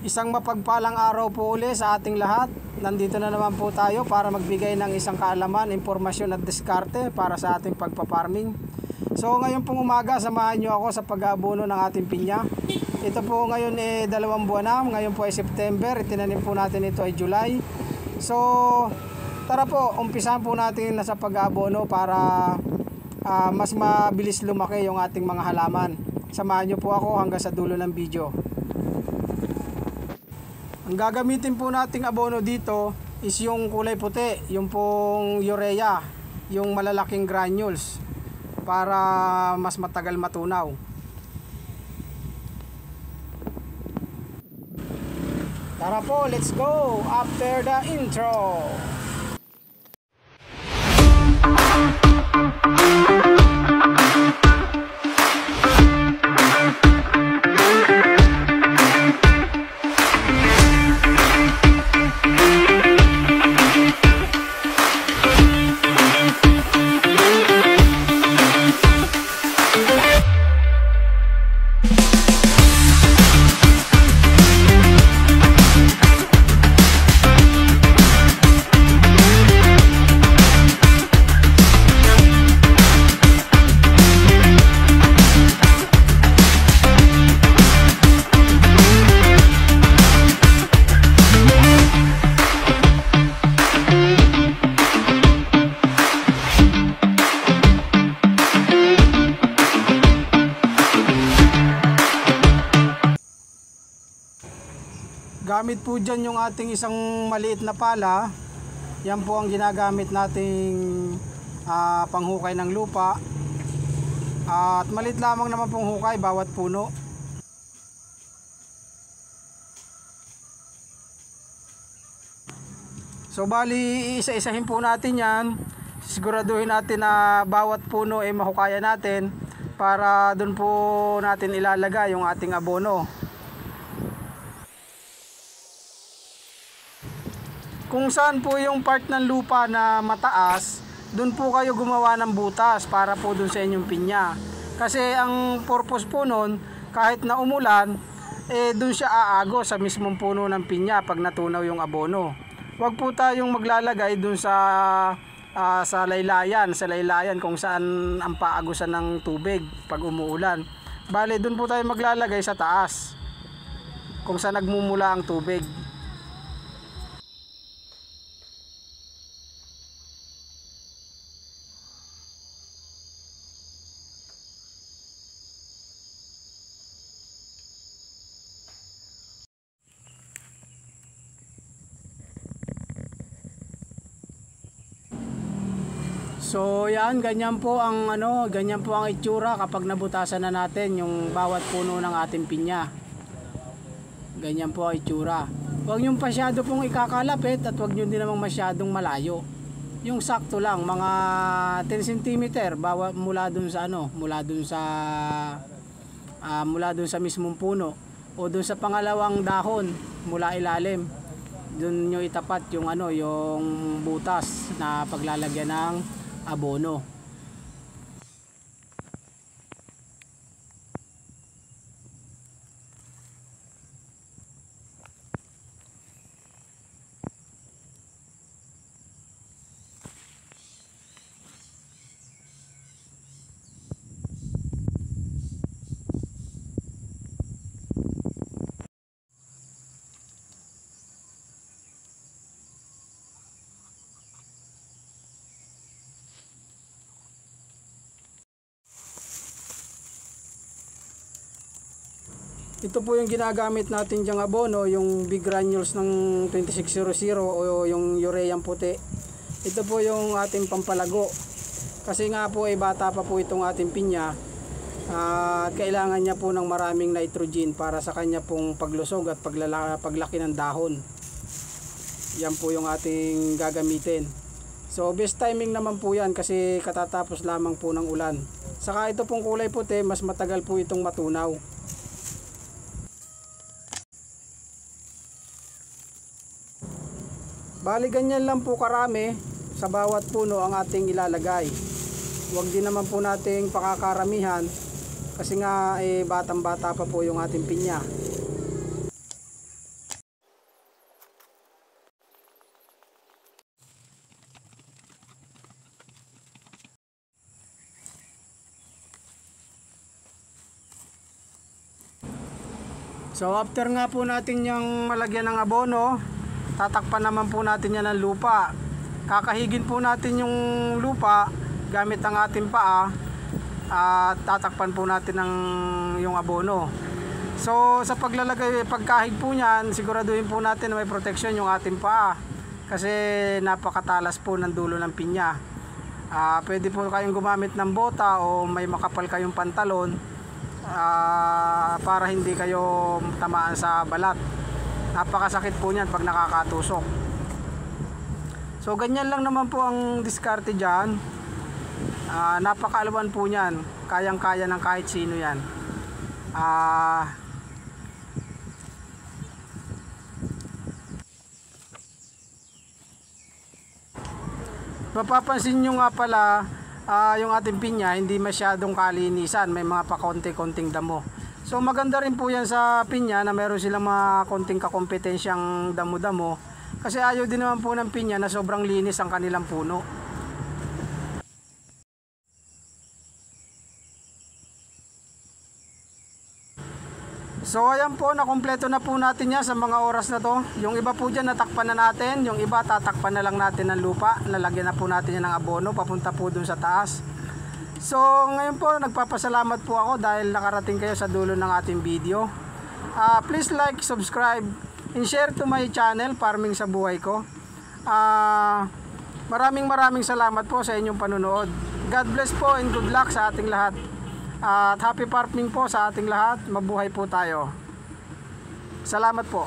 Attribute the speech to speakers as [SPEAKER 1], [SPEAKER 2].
[SPEAKER 1] Isang mapagpalang araw po uli sa ating lahat. Nandito na naman po tayo para magbigay ng isang kaalaman, impormasyon at diskarte para sa ating pagpaparming. So ngayon pong umaga, samahan nyo ako sa pag-aabono ng ating pinya. Ito po ngayon 2 buwan na, ngayon po ay September, itinanim po natin ito ay July. So tara po, umpisahan po natin na sa pag-aabono para mas mabilis lumaki yung ating mga halaman. Samahan nyo po ako hanggang sa dulo ng video. Ang gagamitin po nating abono dito is yung kulay puti, yung pong urea, yung malalaking granules para mas matagal matunaw. Tara po, let's go after the intro. Gamit po dyan yung ating isang maliit na pala. Yan po ang ginagamit nating panghukay ng lupa. At maliit lamang naman pong hukay bawat puno. So bali isa-isahin po natin yan. Siguraduhin natin na bawat puno ay mahukayan natin para doon po natin ilalagay yung ating abono. Kung saan po yung part ng lupa na mataas, doon po kayo gumawa ng butas para po doon sa inyong pinya. Kasi ang purpose po nun, kahit na umulan, doon siya aago sa mismong puno ng pinya pag natunaw yung abono. Huwag po tayong maglalagay doon sa laylayan kung saan ang paagusan ng tubig pag umuulan. Bale, doon po tayo maglalagay sa taas, kung saan nagmumula ang tubig. So yan, ganyan po ang itsura kapag nabutasan na natin yung bawat puno ng ating pinya. Ganyan po ang itsura. Huwag nyo masyado pong ikakalapit at huwag nyo din namang masyadong malayo. Yung sakto lang, mga 10 cm mula dun sa mismong puno o dun sa pangalawang dahon mula ilalim. Dun nyo itapat yung yung butas na paglalagyan ng abono. Ito po yung ginagamit natin diyang abono, yung big granules ng 2600 o yung ureang puti. Ito po yung ating pampalago. Kasi nga po ay bata pa po itong ating pinya. At kailangan niya po ng maraming nitrogen para sa kanya pong paglusog at paglaki ng dahon. Yan po yung ating gagamitin. So best timing naman po yan kasi katatapos lamang po ng ulan. Saka ito pong kulay puti, mas matagal po itong matunaw. Bali ganyan lang po karami sa bawat puno ang ating ilalagay. Huwag din naman po nating pakakaramihan kasi nga batang bata pa po yung ating pinya. So after nga po natin yung malagyan ng abono, tatakpan naman po natin yan ng lupa. Kakahigin po natin yung lupa gamit ang ating paa at tatakpan po natin ng yung abono. So sa pagkahig po niyan, siguraduhin po natin na may protection yung ating paa kasi napakatalas po ng dulo ng pinya. Pwede po kayong gumamit ng bota o may makapal kayong pantalon para hindi kayo tamaan sa balat. Napakasakit po niyan pag nakakatusok. So ganyan lang naman po ang diskarte dyan. Napakaalwan po niyan, kayang kaya ng kahit sino yan. Mapapansin nyo nga pala, yung ating pinya hindi masyadong kalinisan, may mga pakonti-konting damo. So maganda rin po yan sa pinya na meron silang mga konting kakompetensyang damo-damo, kasi ayaw din naman po ng pinya na sobrang linis ang kanilang puno. So ayan po, nakumpleto na po natin yan sa mga oras na to. Yung iba po dyan natakpan na natin, yung iba tatakpan na lang natin ng lupa, lalagyan na po natin yan ng abono papunta po dun sa taas. So ngayon po nagpapasalamat po ako dahil nakarating kayo sa dulo ng ating video. Please like, subscribe, and share to my channel, Farming sa Buhay Ko. Maraming salamat po sa inyong panunood. God bless po and good luck sa ating lahat. At happy farming po sa ating lahat. Mabuhay po tayo. Salamat po.